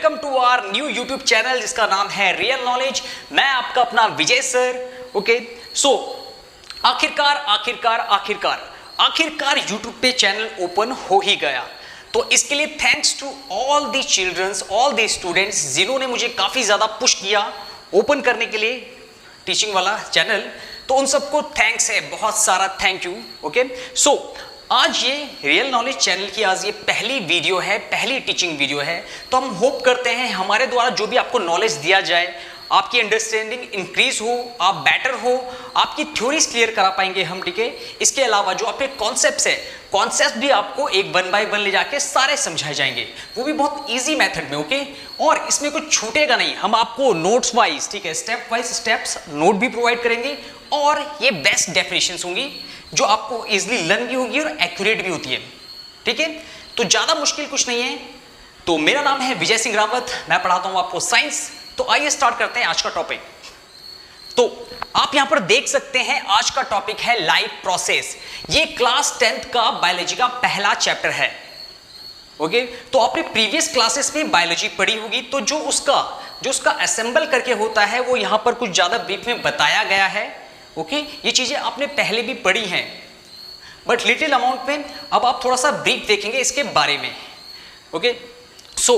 Welcome to our new YouTube channel जिसका नाम है रियल नॉलेज। मैं आपका अपना विजय सर। ओके, सो आखिरकार यूट्यूब पे चैनल ओपन हो ही गया। तो इसके लिए thanks to all the childrens, all the students जिन्होंने मुझे काफ़ी ज़्यादा पुश किया ओपन करने के लिए टीचिंग वाला चैनल। तो उन सबको थैंक्स है, बहुत सारा थैंक यू। ओके, सो आज ये रियल नॉलेज चैनल की आज ये पहली वीडियो है, पहली टीचिंग वीडियो है। तो हम होप करते हैं हमारे द्वारा जो भी आपको नॉलेज दिया जाए, आपकी अंडरस्टैंडिंग इंक्रीज हो, आप बेटर हो, आपकी थ्योरीज क्लियर करा पाएंगे हम। ठीक है, इसके अलावा जो आपके कॉन्सेप्ट्स है, कॉन्सेप्ट भी आपको एक वन बाय वन ले जाके सारे समझाए जाएंगे, वो भी बहुत इजी मेथड में। ओके, और इसमें कुछ छूटेगा नहीं, हम आपको नोट्स वाइज, ठीक है, स्टेप वाइज स्टेप्स नोट भी प्रोवाइड करेंगे और ये बेस्ट डेफिनेशंस होंगी जो आपको इजीली लर्न भी होगी और एक्यूरेट भी होती है। ठीक है, तो ज्यादा मुश्किल कुछ नहीं है। तो मेरा नाम है विजय सिंह रावत, मैं पढ़ाता हूं आपको साइंस। तो आइए स्टार्ट करते हैं आज का टॉपिक। तो आप यहां पर देख सकते हैं आज का टॉपिक है लाइफ प्रोसेस। ये क्लास 10th का बायोलॉजी का पहला चैप्टर है। ओके, तो आपने प्रीवियस क्लासेस में बायोलॉजी पढ़ी होगी, तो जो उसका असेंबल करके होता है वो यहां पर कुछ ज्यादा ब्रीफ में बताया गया है। ओके, ये चीजें आपने पहले भी पढ़ी हैं, बट लिटिल अमाउंट में अब आप थोड़ा सा ब्रीफ देखेंगे इसके बारे में। ओके, सो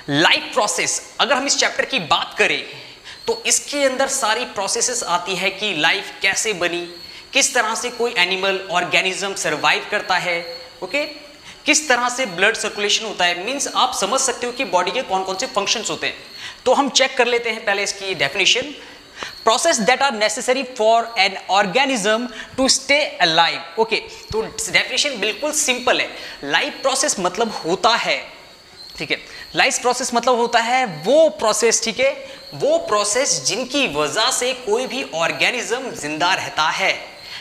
लाइफ प्रोसेस, अगर हम इस चैप्टर की बात करें तो इसके अंदर सारी प्रोसेसेस आती है कि लाइफ कैसे बनी, किस तरह से कोई एनिमल ऑर्गेनिज्म सर्वाइव करता है। ओके, किस तरह से ब्लड सर्कुलेशन होता है, मींस आप समझ सकते हो कि बॉडी के कौन कौन से फंक्शंस होते हैं। तो हम चेक कर लेते हैं पहले इसकी definition. Process that are necessary for an organism to stay alive. Okay, तो डेफिनेशन बिल्कुल सिंपल है। लाइफ प्रोसेस मतलब होता है, ठीक है, लाइफ प्रोसेस मतलब होता है वो प्रोसेस, ठीक है, वो प्रोसेस जिनकी वजह से कोई भी ऑर्गेनिज्म जिंदा रहता है।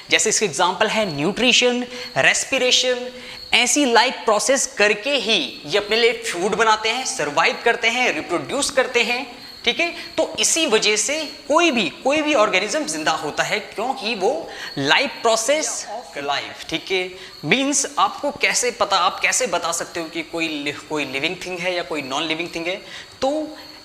जैसे इसके एग्जांपल है न्यूट्रिशन, रेस्पिरेशन। ऐसी लाइफ प्रोसेस करके ही ये अपने लिए फूड बनाते हैं, सर्वाइव करते हैं, रिप्रोड्यूस करते हैं। ठीक है, तो इसी वजह से कोई भी ऑर्गेनिज्म जिंदा होता है, क्योंकि वो लाइफ प्रोसेस ऑफ लाइफ। ठीक है, मींस आपको कैसे पता, आप कैसे बता सकते हो कि कोई लिविंग थिंग है या कोई नॉन लिविंग थिंग है। तो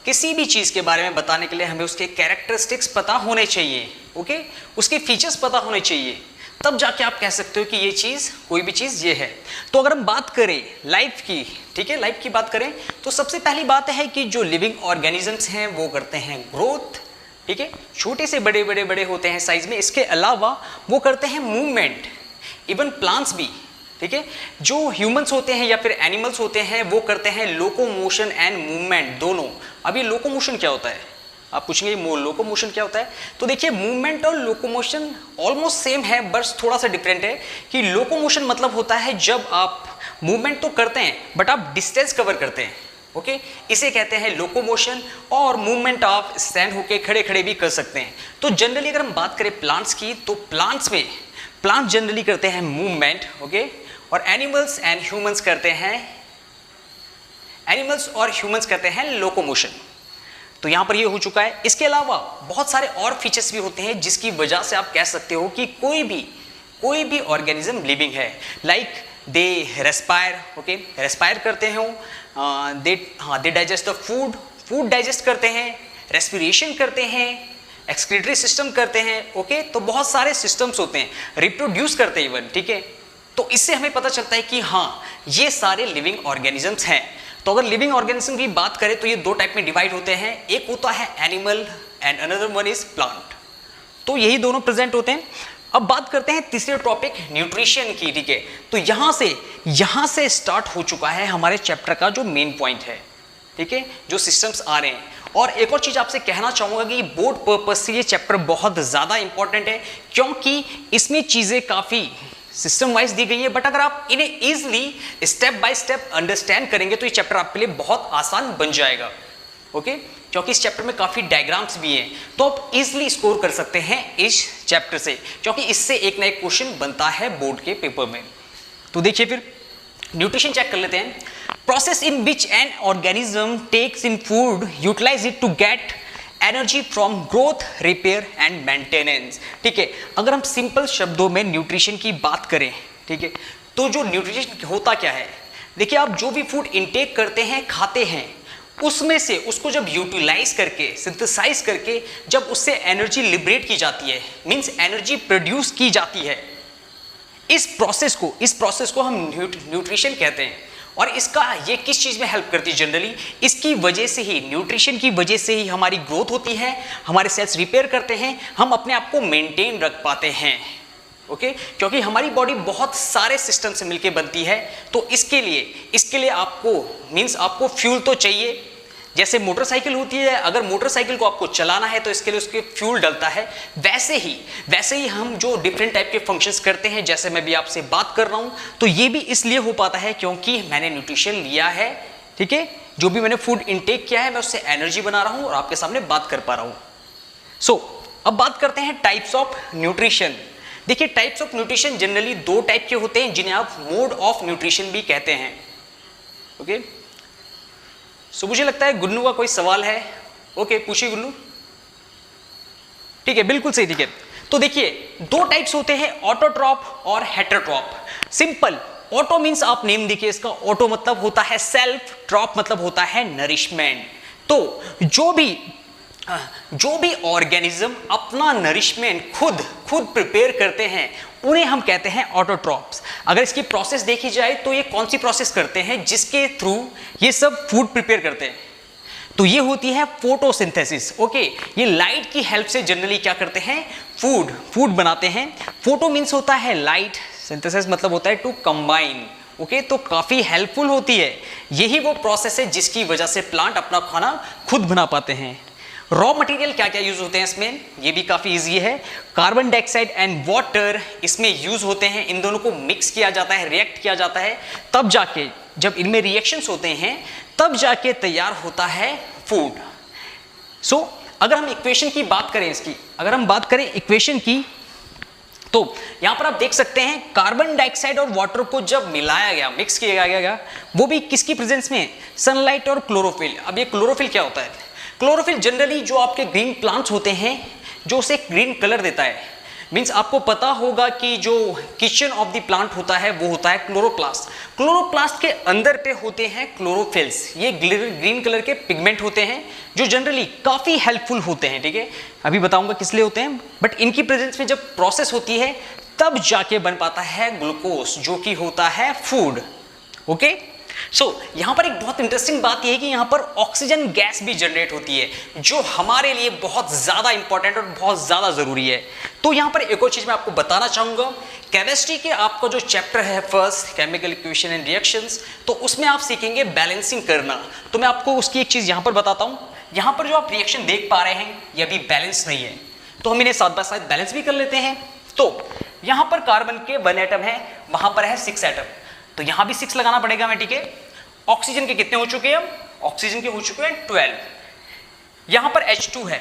किसी भी चीज के बारे में बताने के लिए हमें उसके कैरेक्टरिस्टिक्स पता होने चाहिए। ओके, उसके फीचर्स पता होने चाहिए, तब जाके आप कह सकते हो कि ये चीज, कोई भी चीज ये है। तो अगर हम बात करें लाइफ की, ठीक है, लाइफ की बात करें तो सबसे पहली बात है कि जो लिविंग ऑर्गेनिजम्स हैं वो करते हैं ग्रोथ। ठीक है, छोटे से बड़े होते हैं साइज में। इसके अलावा वो करते हैं मूवमेंट, इवन प्लांट्स भी। ठीक है, जो ह्यूमंस होते हैं या फिर एनिमल्स होते हैं वो करते हैं लोकोमोशन एंड मूवमेंट दोनों। अब ये लोकोमोशन क्या होता है, आप पूछेंगे लोकोमोशन क्या होता है। तो देखिए, मूवमेंट और लोकोमोशन ऑलमोस्ट सेम है, बस थोड़ा सा डिफरेंट है कि लोकोमोशन मतलब होता है जब आप मूवमेंट तो करते हैं बट आप डिस्टेंस कवर करते हैं। ओके, इसे कहते हैं लोकोमोशन। और मूवमेंट आप स्टैंड होके खड़े भी कर सकते हैं। तो जनरली अगर हम बात करें प्लांट्स की, तो प्लांट्स जनरली करते हैं मूवमेंट। ओके, और एनिमल्स और ह्यूमंस करते हैं लोकोमोशन। तो यहां पर ये हो चुका है। इसके अलावा बहुत सारे और फीचर्स भी होते हैं जिसकी वजह से आप कह सकते हो कि कोई भी ऑर्गेनिज्म लिविंग है। Like they respire, okay, respire करते हैं, दे डाइजेस्ट द फूड डाइजेस्ट करते हैं, रेस्पिरेशन करते हैं, एक्सक्रीटरी सिस्टम करते हैं। ओके, तो बहुत सारे सिस्टम्स होते हैं, रिप्रोड्यूस करते हैं इवन। ठीक है, तो इससे हमें पता चलता है कि हाँ, ये सारे लिविंग ऑर्गेनिजम्स हैं। तो अगर लिविंग ऑर्गेनिज्म की बात करें तो ये दो टाइप में डिवाइड होते हैं, एक होता है animal and another one is plant. तो यही दोनों प्रेजेंट होते हैं। अब बात करते हैं तीसरे टॉपिक न्यूट्रिशन की। ठीक है, तो यहां से स्टार्ट हो चुका है हमारे चैप्टर का जो मेन पॉइंट है। ठीक है, जो सिस्टम्स आ रहे हैं। और एक और चीज आपसे कहना चाहूंगा कि बोर्ड पर्पस से ये चैप्टर बहुत ज्यादा इंपॉर्टेंट है, क्योंकि इसमें चीजें काफी सिस्टम वाइज दी गई है, बट अगर आप इन्हें easily step by step understand करेंगे तो ये चैप्टर आपके लिए बहुत आसान बन जाएगा। ओके, क्योंकि इस चैप्टर में काफी डायग्राम्स भी हैं, तो आप इजीली स्कोर कर सकते हैं इस चैप्टर से, क्योंकि इससे एक ना एक क्वेश्चन बनता है बोर्ड के पेपर में। तो देखिए, फिर न्यूट्रिशन चेक कर लेते हैं। Process in which an organism takes in food, utilise it to get energy from growth, repair and maintenance. ठीक है, अगर हम सिंपल शब्दों में न्यूट्रिशन की बात करें, ठीक है, तो जो न्यूट्रिशन होता क्या है, देखिए, आप जो भी फूड इनटेक करते हैं, खाते हैं, उसमें से उसको जब यूटिलाइज करके, सिंथेसाइज करके जब उससे एनर्जी लिबरेट की जाती है, मींस एनर्जी प्रोड्यूस की जाती है, इस प्रोसेस को हम न्यूट्रिशन कहते हैं। और इसका ये किस चीज़ में हेल्प करती है? जनरली इसकी वजह से ही, न्यूट्रिशन की वजह से ही हमारी ग्रोथ होती है, हमारे सेल्स रिपेयर करते हैं, हम अपने आप को मेंटेन रख पाते हैं। ओके, क्योंकि हमारी बॉडी बहुत सारे सिस्टम से मिलकर बनती है, तो इसके लिए आपको मींस आपको फ्यूल तो चाहिए। जैसे मोटरसाइकिल होती है, अगर मोटरसाइकिल को आपको चलाना है तो इसके लिए उसके फ्यूल डलता है, वैसे ही हम जो डिफरेंट टाइप के फंक्शंस करते हैं, जैसे मैं भी आपसे बात कर रहा हूं, तो ये भी इसलिए हो पाता है क्योंकि मैंने न्यूट्रिशन लिया है। ठीक है, जो भी मैंने फूड इनटेक किया है, मैं उससे एनर्जी बना रहा हूं और आपके सामने बात कर पा रहा हूं। सो अब बात करते हैं टाइप्स ऑफ न्यूट्रिशन। देखिए, types of nutrition generally 2 type के होते हैं, जिन्हें आप मोड ऑफ न्यूट्रिशन भी कहते हैं। ओके, सो मुझे लगता है गुन्नू का कोई सवाल है। ओके, पूछिए गुन्नू। ठीक है, बिल्कुल सही। ठीक है, तो देखिए 2 टाइप्स होते हैं, ऑटोट्रॉप और हेटेरोट्रॉप। सिंपल, ऑटो मींस आप नेम देखिए इसका, ऑटो मतलब होता है सेल्फ, ट्रॉप मतलब होता है नरिशमेंट। तो जो भी ऑर्गेनिज्म अपना नरिशमेंट खुद प्रिपेयर करते हैं, उन्हें हम कहते हैं ऑटोट्रॉप्स। अगर इसकी प्रोसेस देखी जाए तो ये कौन सी प्रोसेस करते हैं जिसके थ्रू ये सब फूड प्रिपेयर करते हैं? तो ये होती है फोटोसिंथेसिस। ओके, ये लाइट की हेल्प से जनरली क्या करते हैं? फूड बनाते हैं। फोटो मीन्स होता है लाइट, सिंथेसिस मतलब होता है टू कंबाइन। ओके, तो काफी हेल्पफुल होती है। यही वो प्रोसेस है जिसकी वजह से प्लांट अपना खाना खुद बना पाते हैं। रॉ मटेरियल क्या क्या यूज होते हैं इसमें, ये भी काफी इजी है। कार्बन डाइऑक्साइड एंड वाटर इसमें यूज होते हैं। इन दोनों को मिक्स किया जाता है, रिएक्ट किया जाता है, तब जाके जब इनमें रिएक्शंस होते हैं तब जाके तैयार होता है फूड। सो अगर हम इक्वेशन की बात करें, अगर हम बात करें इक्वेशन की, तो यहां पर आप देख सकते हैं कार्बन डाइऑक्साइड और वाटर को जब मिलाया गया, मिक्स किया गया, वो भी किसकी प्रेजेंस में? सनलाइट और क्लोरोफिल। अब ये क्लोरोफिल क्या होता है? क्लोरोफिल जनरली जो आपके ग्रीन प्लांट्स होते हैं, जो उसे ग्रीन कलर देता है, मींस आपको पता होगा कि जो किचन ऑफ द प्लांट होता है वो होता है क्लोरोप्लास्ट। क्लोरोप्लास्ट के अंदर पे होते हैं क्लोरोफिल्स। ये ग्रीन कलर के पिगमेंट होते हैं जो जनरली काफी हेल्पफुल होते हैं। ठीक है, अभी बताऊंगा किस लिए होते हैं, बट इनकी प्रेजेंस में जब प्रोसेस होती है तब जाके बन पाता है ग्लूकोज, जो कि होता है फूड। ओके, सो यहां पर एक बहुत इंटरेस्टिंग बात यह है कि यहां पर ऑक्सीजन गैस भी जनरेट होती है, जो हमारे लिए बहुत ज्यादा इंपॉर्टेंट और बहुत ज्यादा जरूरी है। तो यहां पर एक और चीज मैं आपको बताना चाहूंगा, केमिस्ट्री के आपका जो चैप्टर है first, chemical equation and reactions, तो उसमें आप सीखेंगे बैलेंसिंग करना। तो मैं आपको उसकी एक चीज यहां पर बताता हूं। यहां पर जो आप रिएक्शन देख पा रहे हैं ये अभी बैलेंस नहीं है, तो हम इन्हें साथ बाय साथ बैलेंस भी कर लेते हैं। तो यहां पर कार्बन के 1 एटम है, वहां पर है 6 एटम, तो यहां भी 6 लगाना पड़ेगा हमें। ठीक है, ऑक्सीजन के कितने हो चुके हैं? ऑक्सीजन के हो चुके हैं 12। यहां पर H2 है,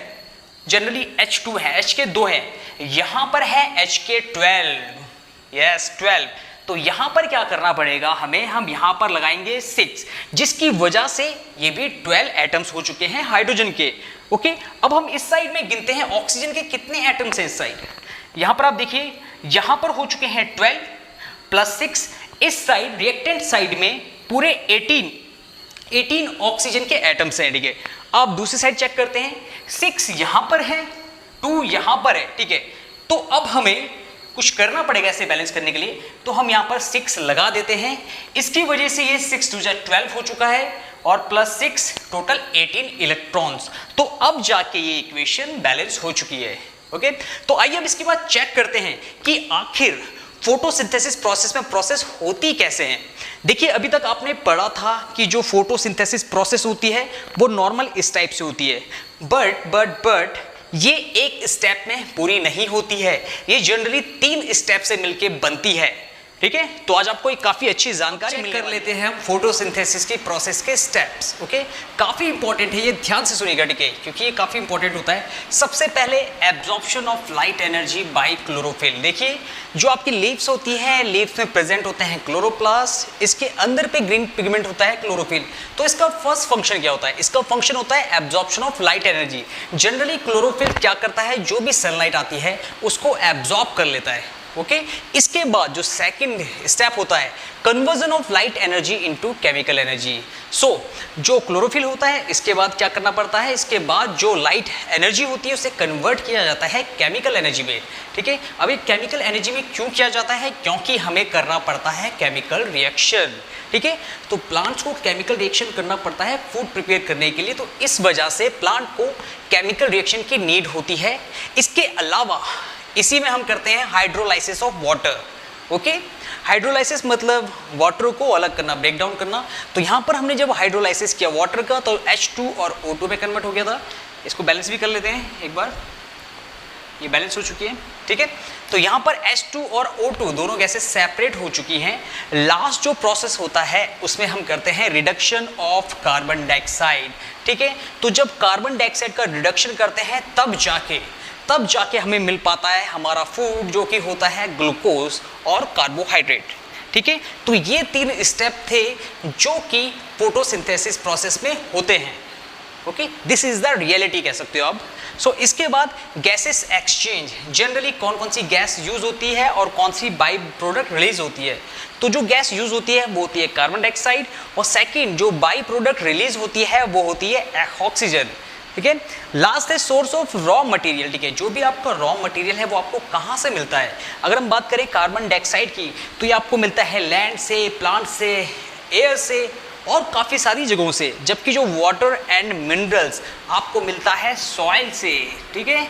जनरली H2 है, H के 2 है, यहां पर है H के 12, यस 12। तो यहां पर क्या करना पड़ेगा हमें? हम यहां पर लगाएंगे 6, जिसकी वजह से ये भी 12 एटम्स हो चुके हैं हाइड्रोजन के। ओके, अब हम इस साइड में गिनते हैं ऑक्सीजन के कितने एटम्स हैं इस साइड। यहां पर आप देखिए, यहां पर हो चुके हैं 12 प्लस 6, इस साइड रिएक्टेंट साइड में पूरे 18 ऑक्सीजन के एटम्स हैं। ठीक है, आप दूसरी साइड चेक करते हैं, 6 यहां पर है, 2 यहां पर है। ठीक है, तो अब हमें कुछ करना पड़ेगा इसे बैलेंस करने के लिए, तो हम यहां पर 6 लगा देते हैं। इसकी वजह से ये 6 2 12 हो चुका है और प्लस 6 टोटल 18 इलेक्ट्रॉन्स। तो अब जाके ये इक्वेशन बैलेंस हो चुकी है। ओके, तो आइए अब इसके बाद चेक करते हैं कि आखिर फोटोसिंथेसिस प्रोसेस में प्रोसेस होती कैसे है। देखिए, अभी तक आपने पढ़ा था कि जो फोटोसिंथेसिस प्रोसेस होती है वो नॉर्मल इस टाइप से होती है, बट ये एक स्टेप में पूरी नहीं होती है, ये जनरली 3 स्टेप से मिलके बनती है। ठीक है, तो आज आपको एक काफी अच्छी जानकारी मिल कर लेते हैं हम फोटोसिंथेसिस की प्रोसेस के स्टेप्स। ओके, काफी इंपॉर्टेंट है ये, ध्यान से सुनिएगा। ठीक है, क्योंकि ये काफी इंपॉर्टेंट होता है। सबसे पहले absorption of light energy by chlorophyll. देखिए, जो आपकी लीव्स होती है, लीव्स में प्रेजेंट होते हैं क्लोरोप्लास्ट, इसके अंदर पे ग्रीन पिगमेंट होता है क्लोरोफिल। तो इसका फर्स्ट फंक्शन क्या होता है? इसका फंक्शन होता है absorption of light energy. Generally chlorophyll क्या करता है? जो भी सनलाइट आती है उसको एब्जॉर्ब कर लेता है। ओके इसके बाद जो सेकंड स्टेप होता है conversion of light energy into chemical energy. So जो क्लोरोफिल होता है इसके बाद क्या करना पड़ता है, इसके बाद जो लाइट एनर्जी होती है उसे कन्वर्ट किया जाता है केमिकल एनर्जी में। ठीक है, अब ये केमिकल एनर्जी में क्यों किया जाता है, क्योंकि हमें करना पड़ता है केमिकल रिएक्शन। ठीक है, तो प्लांट्स को केमिकल रिएक्शन करना पड़ता है फूड प्रिपेयर करने के लिए, तो इस वजह से प्लांट को केमिकल रिएक्शन की नीड होती है। इसके अलावा इसी में हम करते हैं hydrolysis of water. Okay, hydrolysis मतलब वाटर को अलग करना, ब्रेक डाउन करना। तो यहाँ पर हमने जब हाइड्रोलाइसिस किया वाटर का तो H2 और O2 में कन्वर्ट हो गया था। इसको बैलेंस भी कर लेते हैं एक बार, ये बैलेंस हो चुकी है। ठीक है, तो यहाँ पर H2 और O2 दोनों गैसें सेपरेट हो चुकी हैं। लास्ट जो प्रोसेस होता है उसमें हम करते हैं रिडक्शन ऑफ कार्बन डाइऑक्साइड। ठीक है, तो जब कार्बन डाइऑक्साइड का रिडक्शन करते हैं तब जाके हमें मिल पाता है हमारा फूड, जो कि होता है ग्लूकोज और कार्बोहाइड्रेट। ठीक है, तो ये 3 स्टेप थे जो कि फोटोसिंथेसिस प्रोसेस में होते हैं। Okay, this is the reality कह सकते हो आप। सो इसके बाद गैसेस एक्सचेंज, जनरली कौन कौन सी गैस यूज होती है और कौन सी बाई प्रोडक्ट रिलीज होती है। तो जो गैस यूज होती है वो होती है कार्बन डाइऑक्साइड, और सेकेंड जो बाई प्रोडक्ट रिलीज होती है वो होती है ऑक्सीजन। ठीक है, लास्ट है सोर्स ऑफ रॉ मटेरियल। ठीक है, जो भी आपका रॉ मटेरियल है वो आपको कहाँ से मिलता है। अगर हम बात करें कार्बन डाइऑक्साइड की तो ये आपको मिलता है लैंड से, प्लांट से, एयर से और काफ़ी सारी जगहों से, जबकि जो वाटर एंड मिनरल्स आपको मिलता है सॉइल से। ठीक है,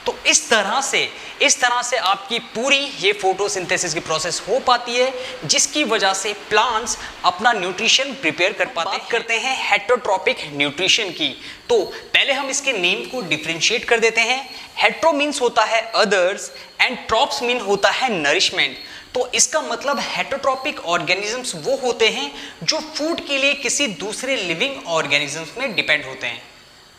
तो इस तरह से आपकी पूरी ये फोटोसिंथेसिस की प्रोसेस हो पाती है, जिसकी वजह से प्लांट्स अपना न्यूट्रिशन प्रिपेयर कर पाते हैं। बात करते हैं हेटेरोट्रॉपिक न्यूट्रिशन की, तो पहले हम इसके नेम को डिफरेंशिएट कर देते हैं। हेटेरो मीन्स होता है अदर्स एंड ट्रॉप्स मीन होता है नरिशमेंट। तो इसका मतलब हेटेरोट्रॉपिक ऑर्गेनिजम्स वो होते हैं जो फूड के लिए किसी दूसरे लिविंग ऑर्गेनिजम्स में डिपेंड होते हैं।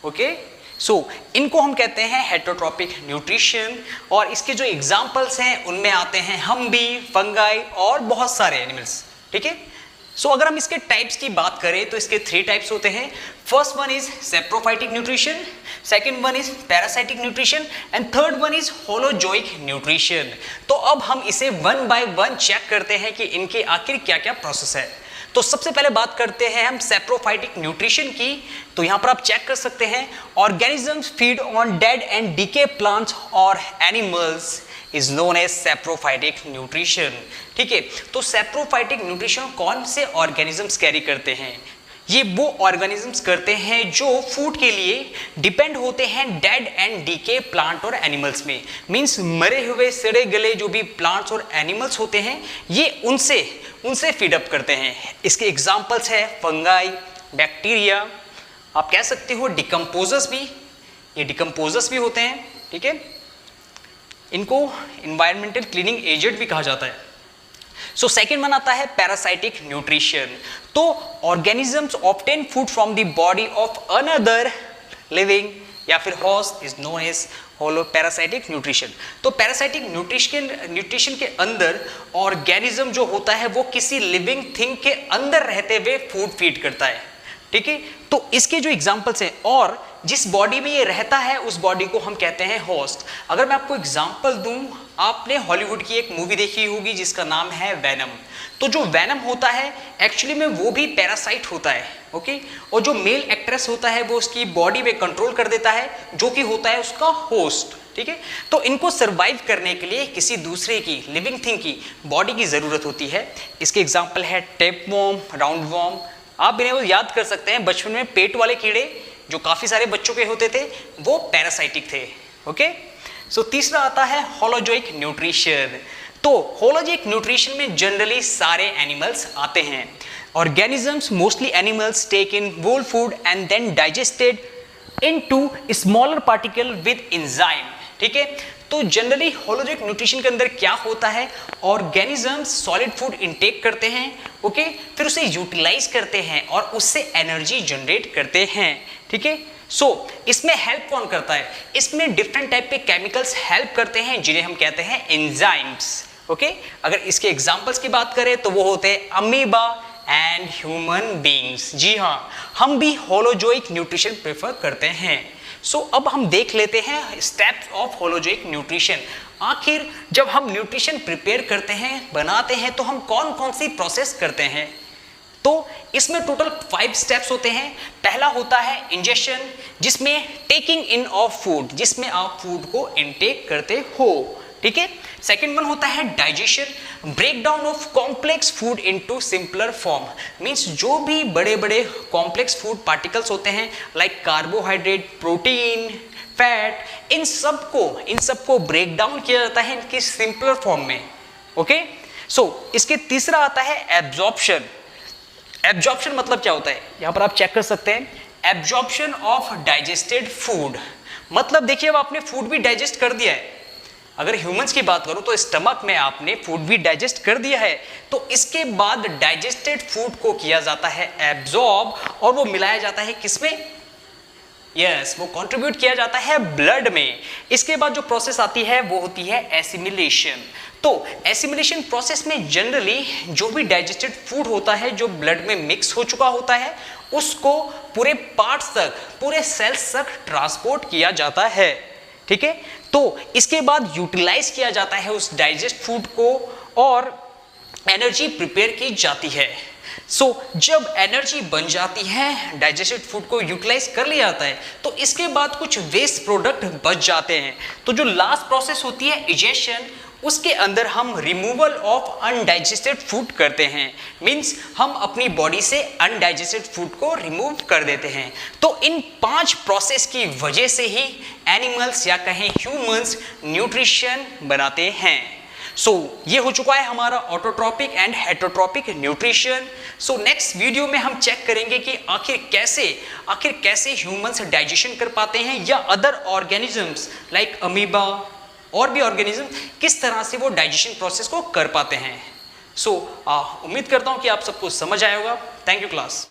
ओके, सो इनको हम कहते हैं हेटेरोट्रॉपिक न्यूट्रिशन, और इसके जो एग्जांपल्स हैं उनमें आते हैं हम्बी, फंगाई और बहुत सारे एनिमल्स। ठीक है, सो अगर हम इसके टाइप्स की बात करें तो इसके 3 टाइप्स होते हैं। First one is saprophytic nutrition, second one is parasitic nutrition and third one is holozoic nutrition. तो अब हम इसे वन बाय वन चेक करते हैं कि इनके आखिर क्या क्या प्रोसेस है। तो सबसे पहले बात करते हैं हम सेप्रोफाइटिक न्यूट्रिशन की। तो यहां पर आप चेक कर सकते हैं, organisms feed on dead and decay plants और animals is known as saprophytic nutrition. ठीक है, तो सेप्रोफाइटिक न्यूट्रिशन कौन से ऑर्गेनिजम्स कैरी करते हैं, ये वो ऑर्गेनिजम्स करते हैं जो फूड के लिए डिपेंड होते हैं डेड एंड डीके प्लांट और एनिमल्स में। मींस मरे हुए सड़े गले जो भी प्लांट्स और एनिमल्स होते हैं ये उनसे फीड अप करते हैं। इसके एग्जांपल्स है फंगाई, बैक्टीरिया, आप कह सकते हो डिकम्पोजर्स भी, ये डिकम्पोजर्स भी होते हैं। ठीक है, इनको इन्वायरमेंटल क्लीनिंग एजेंट भी कहा जाता है। सो सेकेंड वन आता है पैरासाइटिक न्यूट्रिशन। तो organisms obtain food from the body of another living या फिर host is known as holo parasitic nutrition. तो पैरासाइटिक न्यूट्रिशन के अंदर ऑर्गेनिज्म जो होता है वो किसी लिविंग थिंग के अंदर रहते हुए फूड फीड करता है। ठीक है, तो इसके जो एग्जांपल्स हैं और जिस बॉडी में ये रहता है उस बॉडी को हम कहते हैं होस्ट। अगर मैं आपको एग्जांपल दूं, आपने हॉलीवुड की एक मूवी देखी होगी जिसका नाम है वेनम। तो जो वेनम होता है एक्चुअली में वो भी पैरासाइट होता है। ओके, और जो मेल एक्ट्रेस होता है वो उसकी बॉडी में कंट्रोल कर देता है, जो कि होता है उसका होस्ट। ठीक है, तो इनको सर्वाइव करने के लिए किसी दूसरे की लिविंग थिंग की बॉडी की जरूरत होती है। इसके एग्जाम्पल है टेपवॉर्म, राउंडवॉर्म। आप इन्हें वो याद कर सकते हैं, बचपन में पेट वाले कीड़े जो काफी सारे बच्चों के होते थे वो पैरासाइटिक थे। ओके, सो तीसरा आता है होलोजोइक न्यूट्रिशन। तो होलोजोइक न्यूट्रिशन में जनरली सारे एनिमल्स आते हैं। Organisms mostly animals take in whole food and then digested into smaller particle with enzyme। ठीक है, तो जनरली होलोजोइक न्यूट्रिशन के अंदर क्या होता है, ऑर्गेनिजम्स सॉलिड फूड इनटेक करते हैं। ओके, फिर उसे यूटिलाइज करते हैं और उससे एनर्जी जनरेट करते हैं। ठीक है, सो इसमें हेल्प कौन करता है, इसमें डिफरेंट टाइप के केमिकल्स हेल्प करते हैं जिन्हें हम कहते हैं एंजाइम्स। ओके, अगर इसके एग्जांपल्स की बात करें तो वो होते हैं अमीबा एंड ह्यूमन बीइंग्स। जी हाँ, हम भी होलोजोइक न्यूट्रिशन प्रेफर करते हैं। सो अब हम देख लेते हैं स्टेप्स ऑफ होलोजोइक न्यूट्रिशन। आखिर जब हम न्यूट्रिशन प्रिपेयर करते हैं, बनाते हैं, तो हम कौन कौन सी प्रोसेस करते हैं। तो इसमें टोटल 5 स्टेप्स होते हैं। पहला होता है इंजेक्शन, जिसमें टेकिंग इन ऑफ फूड, जिसमें आप फूड को इनटेक करते हो, ठीक है। सेकेंड वन होता है digestion, break down of complex food into simpler form, means जो भी बड़े बड़े कॉम्प्लेक्स फूड पार्टिकल्स होते हैं लाइक कार्बोहाइड्रेट, प्रोटीन, फैट, इन सबको ब्रेक डाउन किया जाता है इनके सिंपलर फॉर्म में, ओके। सो इसके तीसरा आता है एब्जॉर्प्शन। एब्जॉर्प्शन मतलब क्या होता है, यहां पर आप चेक कर सकते हैं, एब्जॉर्प्शन ऑफ डाइजेस्टेड फूड, मतलब देखिए अब आपने फूड भी डाइजेस्ट कर दिया है। अगर ह्यूमंस की बात करूं तो स्टमक में आपने फूड भी डाइजेस्ट कर दिया है, तो इसके बाद डाइजेस्टेड फूड को किया जाता है एब्जॉर्ब, और वो मिलाया जाता है किसमें, यस, वो कंट्रीब्यूट किया जाता है ब्लड में। इसके बाद जो प्रोसेस आती है वो होती है एसिमिलेशन। तो एसिमिलेशन प्रोसेस में जनरली जो भी डाइजेस्टेड फूड होता है जो ब्लड में मिक्स हो चुका होता है, उसको पूरे पार्ट्स तक, पूरे सेल्स तक ट्रांसपोर्ट किया जाता है, ठीक है। तो इसके बाद यूटिलाइज किया जाता है उस डाइजेस्ट फूड को और एनर्जी प्रिपेयर की जाती है। सो जब एनर्जी बन जाती है, डाइजेस्टेड फूड को यूटिलाइज कर लिया जाता है, तो इसके बाद कुछ वेस्ट प्रोडक्ट बच जाते हैं। तो जो लास्ट प्रोसेस होती है इजेशन, उसके अंदर हम रिमूवल ऑफ अनडाइजेस्टेड फूड करते हैं, मींस हम अपनी बॉडी से अनडाइजेस्टेड फूड को रिमूव कर देते हैं। तो इन 5 प्रोसेस की वजह से ही एनिमल्स या कहें ह्यूमंस न्यूट्रिशन बनाते हैं। सो ये हो चुका है हमारा autotrophic and heterotrophic nutrition. So next video में हम चेक करेंगे कि आखिर कैसे ह्यूमंस डाइजेशन कर पाते हैं, या अदर ऑर्गेनिजम्स लाइक अमीबा और भी ऑर्गेनिज्म किस तरह से वो डाइजेशन प्रोसेस को कर पाते हैं। सो उम्मीद करता हूं कि आप सबको समझ आया होगा। Thank you class.